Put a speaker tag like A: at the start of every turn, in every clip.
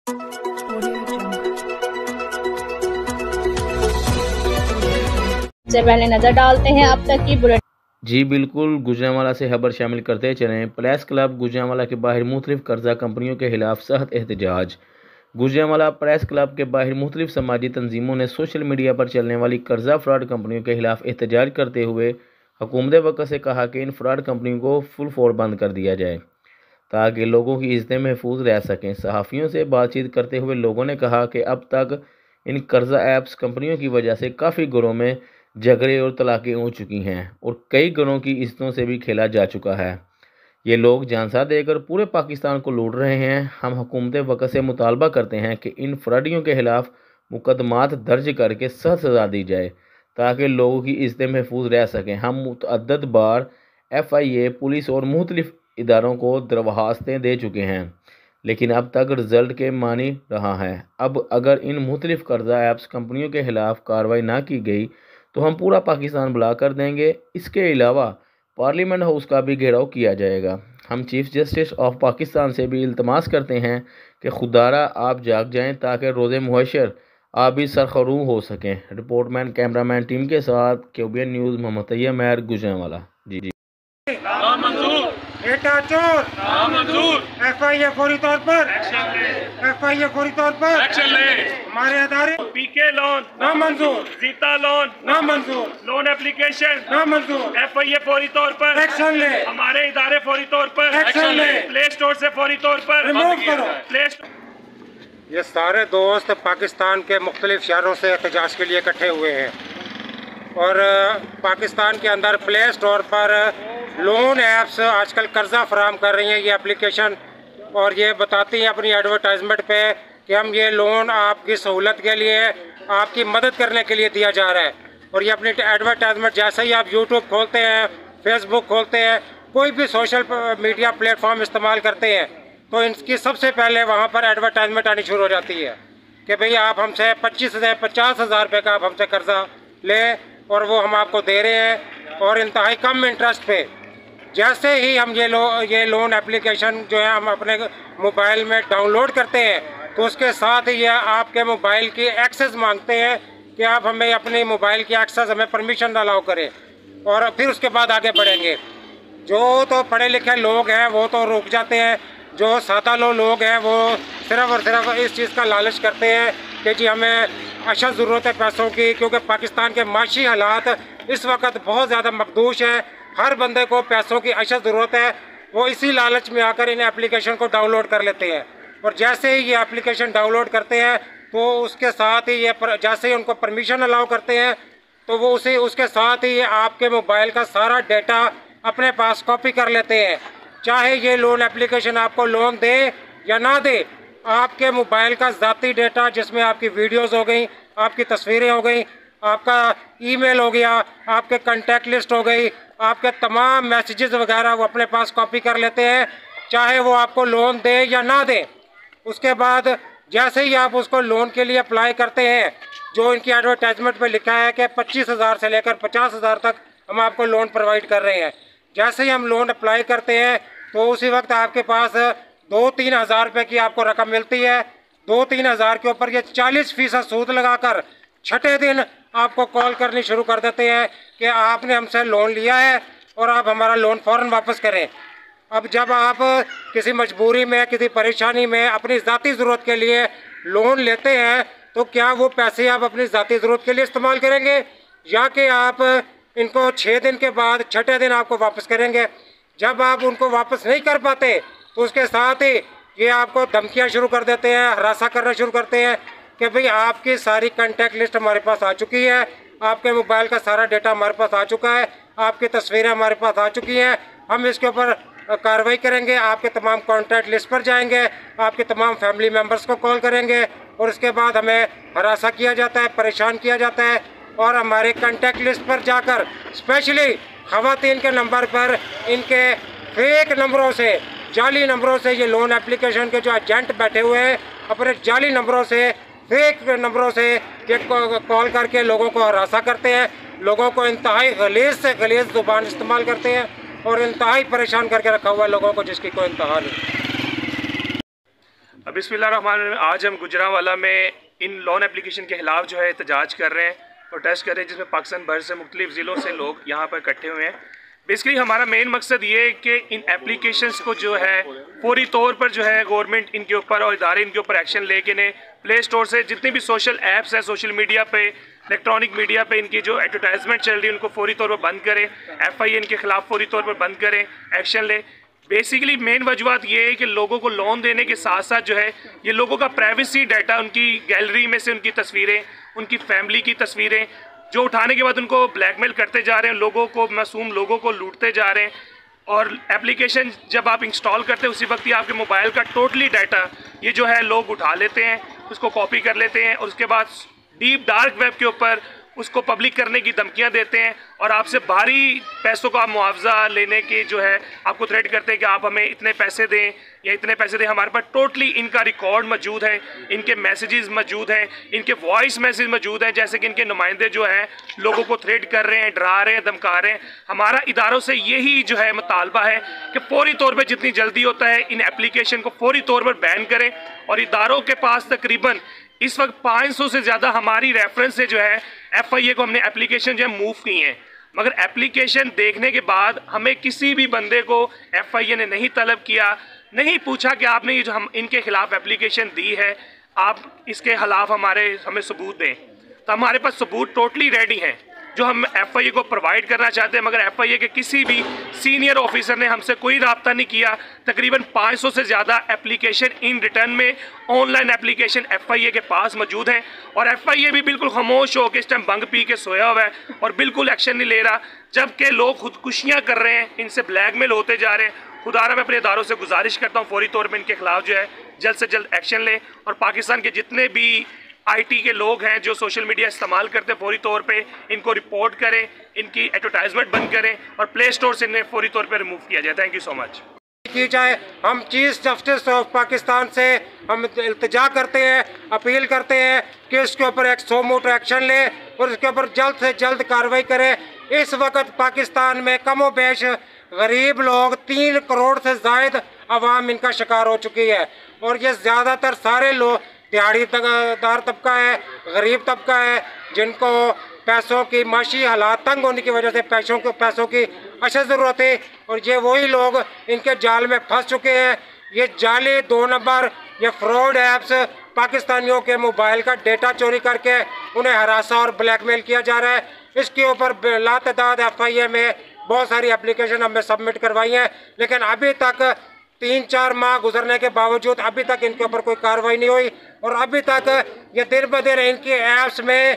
A: से पहले नजर डालते हैं अब तक की बुलेटिन।
B: जी बिल्कुल, गुजरांवाला से खबर शामिल करते चलें। प्रेस क्लब गुजरांवाला के बाहर मुख्तलिफ कर्जा कंपनियों के खिलाफ सख्त एहतजाज। गुजरांवाला प्रेस क्लब के बाहर मुख्तलिफ समाजी तंजीमों ने सोशल मीडिया पर चलने वाली कर्जा फ्रॉड कंपनियों के खिलाफ एहतजाज करते हुए हुकूमत वक्त से कहा कि इन फ्रॉड कंपनियों को फुल फोड़ बंद कर दिया जाए ताकि लोगों की इज्जतें महफूज रह सकें। सहाफ़ियों से बातचीत करते हुए लोगों ने कहा कि अब तक इन कर्जा ऐप्स कंपनियों की वजह से काफ़ी घरों में झगड़े और तलाक़ें हो चुकी हैं और कई घरों की इज्जतों से भी खेला जा चुका है। ये लोग जानसा देकर पूरे पाकिस्तान को लूट रहे हैं। हम हुकूमत वक्त से मुतालबा करते हैं कि इन फ्रॉडियों के खिलाफ मुकदमात दर्ज करके सख्त सज़ा दी जाए ताकि लोगों की इज्जतें महफूज रह सकें। हम मुतअद्दिद बार FIA, पुलिस और मुख्तलिफ इदारों को दरख्वास्तें दे चुके हैं लेकिन अब तक रिजल्ट के मानी रहा है। अब अगर इन मुख्तलिफ कर्जा ऐप्स कंपनियों के खिलाफ कार्रवाई ना की गई तो हम पूरा पाकिस्तान बुला कर देंगे। इसके अलावा पार्लियामेंट हाउस का भी घेराव किया जाएगा। हम चीफ जस्टिस ऑफ पाकिस्तान से भी इल्तमास करते हैं कि खुदारा आप जाग जाएं ताकि रोज़े मुहशर आप भी सरखरू हो सकें। रिपोर्टमैन कैमरामैन टीम के साथ KBN न्यूज़ मोहम्मद तैयब महर गुजरांवाला। जी
C: बेटा चोर FIA फौरी तौर पर FIA फौरी तौर पर
D: एक्शन ले।
C: हमारे अदारे
D: PK लोन
C: ना मंजूर,
D: जीता लोन
C: ना मंजूर,
D: लोन एप्लीकेशन
C: ना मंजूर,
D: FIA फौरी तौर पर
C: एक्शन ले,
D: हमारे इदारे फौरी तौर पर
C: एक्शन ले,
D: प्ले स्टोर से फौरी तौर पर
C: रिमूव करो।
D: Play store.
C: ये सारे दोस्त पाकिस्तान के मुख्तलिफ शहरों से एहतजाज के लिए इकट्ठे हुए हैं और पाकिस्तान के अंदर प्ले स्टोर पर लोन ऐप्स आजकल कर्जा फराहम कर रही हैं ये एप्लीकेशन, और ये बताती हैं अपनी एडवर्टाइजमेंट पे कि हम ये लोन आपकी सहूलत के लिए, आपकी मदद करने के लिए दिया जा रहा है। और ये अपनी एडवर्टाइजमेंट जैसे ही आप YouTube खोलते हैं, Facebook खोलते हैं, कोई भी सोशल मीडिया प्लेटफॉर्म इस्तेमाल करते हैं तो इनकी सबसे पहले वहाँ पर एडवर्टाइजमेंट आनी शुरू हो जाती है कि भाई आप हमसे 25 से 50 हज़ार रुपये का आप हमसे कर्जा लें और वो हम आपको दे रहे हैं और इंतहाई कम इंटरेस्ट पे। जैसे ही हम ये लोन एप्लीकेशन जो है हम अपने मोबाइल में डाउनलोड करते हैं तो उसके साथ ही ये आपके मोबाइल की एक्सेस मांगते हैं कि आप हमें अपनी मोबाइल की एक्सेस, हमें परमिशन अलाउ करें और फिर उसके बाद आगे बढ़ेंगे। जो तो पढ़े लिखे लोग हैं वो तो रुक जाते हैं, जो सादा लोग हैं वो सिर्फ और सिर्फ इस चीज़ का लालच करते हैं कि जी हमें अशद ज़रूरत है पैसों की, क्योंकि पाकिस्तान के माशी हालात इस वक्त बहुत ज़्यादा मखदूश हैं। हर बंदे को पैसों की अशद ज़रूरत है, वो इसी लालच में आकर इन एप्लीकेशन को डाउनलोड कर लेते हैं और जैसे ही ये एप्लीकेशन डाउनलोड करते हैं तो उसके साथ ही ये जैसे ही उनको परमिशन अलाउ करते हैं तो वो उसके साथ ही आपके मोबाइल का सारा डेटा अपने पास कॉपी कर लेते हैं। चाहे ये लोन एप्लीकेशन आपको लोन दे या ना दे, आपके मोबाइल का ज़ाती डेटा जिसमें आपकी वीडियोस हो गई, आपकी तस्वीरें हो गई, आपका ईमेल हो गया, आपके कॉन्टैक्ट लिस्ट हो गई, आपके तमाम मैसेजेस वगैरह वो अपने पास कॉपी कर लेते हैं, चाहे वो आपको लोन दे या ना दे। उसके बाद जैसे ही आप उसको लोन के लिए अप्लाई करते हैं, जो इनकी एडवर्टाइजमेंट पे लिखा है कि 25,000 से लेकर 50,000 तक हम आपको लोन प्रोवाइड कर रहे हैं, जैसे ही हम लोन अप्लाई करते हैं तो उसी वक्त आपके पास 2-3 हज़ार रुपये की आपको रकम मिलती है। 2-3 हज़ार के ऊपर ये 40% सूद लगाकर छठे दिन आपको कॉल करनी शुरू कर देते हैं कि आपने हमसे लोन लिया है और आप हमारा लोन फ़ौरन वापस करें। अब जब आप किसी मजबूरी में, किसी परेशानी में अपनी ज़ाती ज़रूरत के लिए लोन लेते हैं तो क्या वो पैसे आप अपनी ज़ाती ज़रूरत के लिए इस्तेमाल करेंगे या कि आप इनको 6 दिन के बाद छठे दिन आपको वापस करेंगे। जब आप उनको वापस नहीं कर पाते तो उसके साथ ही ये आपको धमकियाँ शुरू कर देते हैं, हरासा करना शुरू करते हैं कि भाई आपकी सारी कॉन्टैक्ट लिस्ट हमारे पास आ चुकी है, आपके मोबाइल का सारा डेटा हमारे पास आ चुका है, आपकी तस्वीरें हमारे पास आ चुकी हैं, हम इसके ऊपर कार्रवाई करेंगे, आपके तमाम कॉन्टैक्ट लिस्ट पर जाएंगे, आपके तमाम फैमिली मेम्बर्स को कॉल करेंगे और उसके बाद हमें हरासा किया जाता है, परेशान किया जाता है और हमारे कॉन्टैक्ट लिस्ट पर जाकर स्पेशली ख़वातीन के नंबर पर इनके फेक नंबरों से, जाली नंबरों से ये लोन एप्लीकेशन के जो एजेंट बैठे हुए हैं अपने जाली नंबरों से, फेक नंबरों से ये कॉल करके लोगों को हरासा करते हैं, लोगों को इंतहाई गलीज़ से गलीज़ ज़ुबान इस्तेमाल करते हैं और इंतहाई परेशान करके रखा हुआ है लोगों को जिसकी कोई इंतहा नहीं।
D: बिस्मिल्लाहिर्रहमानिर्रहीम। आज हम गुजरांवाला में इन लोन एप्लीकेशन के खिलाफ जो है एहतजाज कर रहे हैं, प्रोटेस्ट कर रहे हैं, जिसमें पाकिस्तान भर से मुख्तलिफ ज़िलों से लोग यहाँ पर इकट्ठे हुए हैं। बेसिकली हमारा मेन मकसद ये है कि इन एप्लीकेशंस को जो है फौरी तौर पर जो है गवर्नमेंट इनके ऊपर और इदारे इनके ऊपर एक्शन लेके ने प्ले स्टोर से जितनी भी सोशल ऐप्स हैं, सोशल मीडिया पे, इलेक्ट्रॉनिक मीडिया पे इनकी जो एडवर्टाइजमेंट चल रही है उनको फौरी तौर पर बंद करें, FIA इनके खिलाफ फौरी तौर पर बंद करें, एक्शन लें। बेसिकली मेन वजूहत ये है कि लोगों को लोन देने के साथ साथ जो है ये लोगों का प्राइवेसी डाटा, उनकी गैलरी में से उनकी तस्वीरें, उनकी फैमिली की तस्वीरें जो उठाने के बाद उनको ब्लैकमेल करते जा रहे हैं, लोगों को, मासूम लोगों को लूटते जा रहे हैं। और एप्लीकेशन जब आप इंस्टॉल करते हैं उसी वक्त ही आपके मोबाइल का टोटली डाटा ये जो है लोग उठा लेते हैं, उसको कॉपी कर लेते हैं और उसके बाद डीप डार्क वेब के ऊपर उसको पब्लिक करने की धमकियां देते हैं और आपसे भारी पैसों का मुआवजा लेने की जो है आपको थ्रेट करते हैं कि आप हमें इतने पैसे दें या इतने पैसे दें। हमारे पास टोटली इनका रिकॉर्ड मौजूद है, इनके मैसेजेस मौजूद हैं, इनके वॉइस मैसेज मौजूद हैं, जैसे कि इनके नुमाइंदे जो हैं लोगों को थ्रेट कर रहे हैं, डरा रहे हैं, धमका रहे हैं। हमारा इदारों से यही जो है मुतालबा है कि फौरी तौर पर जितनी जल्दी होता है इन एप्लीकेशन को फौरी तौर पर बैन करें। और इदारों के पास तकरीबन इस वक्त 500 से ज़्यादा हमारी रेफरेंस से जो है FIA को हमने एप्लीकेशन जो है मूव की हैं, मगर एप्लीकेशन देखने के बाद हमें किसी भी बंदे को FIA ने नहीं तलब किया, नहीं पूछा कि आपने ये जो हम इनके खिलाफ एप्लीकेशन दी है आप इसके खिलाफ हमें सबूत दें। तो हमारे पास सबूत टोटली रेडी हैं जो हम FIA को प्रोवाइड करना चाहते हैं, मगर FIA के किसी भी सीनियर ऑफिसर ने हमसे कोई रब्ता नहीं किया। तकरीबन 500 से ज़्यादा एप्लीकेशन इन रिटर्न में ऑनलाइन एप्लीकेशन FIA के पास मौजूद हैं और FIA भी बिल्कुल खामोश होकर इस टाइम भंग पी के सोया हुआ है और बिल्कुल एक्शन नहीं ले रहा, जबकि लोग खुदकुशियाँ कर रहे हैं, इनसे ब्लैकमेल होते जा रहे हैं। खुदारा मैं अपने इदारों से गुजारिश करता हूँ फौरी तौर पर इनके खिलाफ जो है जल्द से जल्द एक्शन लें और पाकिस्तान के जितने भी IT के लोग हैं जो सोशल मीडिया इस्तेमाल करते हैं फौरी तौर पे इनको रिपोर्ट करें, इनकी एडवर्टाइजमेंट बंद करें और प्ले स्टोर से इन्हें फौरी तौर पे रिमूव किया जाए। Thank you so much.
C: की जाए, हम चीफ जस्टिस ऑफ पाकिस्तान से हम इल्तिजा करते हैं, अपील करते हैं कि इसके ऊपर एक सो मोटो एक्शन ले और इसके ऊपर जल्द से जल्द कार्रवाई करें। इस वक्त पाकिस्तान में कमो बेश गरीब लोग 3 करोड़ से ज़ायद आवाम इनका शिकार हो चुकी है और ये ज़्यादातर सारे लोग दिहाड़ीदार तबका है, गरीब तबका है, जिनको पैसों की माशी हालात तंग होने की वजह से पैसों की अशद ज़रूरत है और ये वही लोग इनके जाल में फंस चुके हैं। ये जाली 2 नंबर ये फ्रॉड ऐप्स पाकिस्तानियों के मोबाइल का डेटा चोरी करके उन्हें हरासा और ब्लैकमेल किया जा रहा है। इसके ऊपर लातदाद FIA में बहुत सारी एप्लीकेशन हमने सबमिट करवाई हैं, लेकिन अभी तक 3-4 माह गुजरने के बावजूद अभी तक इनके ऊपर कोई कार्रवाई नहीं हुई और अभी तक ये दिन ब दिन इनकी ऐप्स में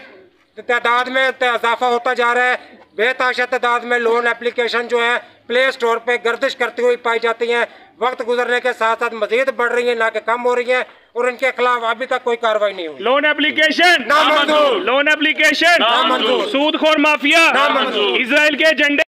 C: तादाद में इजाफा होता जा रहा है। बेताशा तादाद में लोन एप्लीकेशन जो है प्ले स्टोर पे गर्दिश करती हुई पाई जाती हैं। वक्त गुजरने के साथ साथ मजीद बढ़ रही है, ना कि कम हो रही है और इनके खिलाफ अभी तक कोई कार्रवाई नहीं हुई।
D: लोन एप्लीकेशन नामंजूर, लोन एप्लीकेशन नामंजूर, सूदखोर माफिया नामंजूर, इजराइल के एजेंडे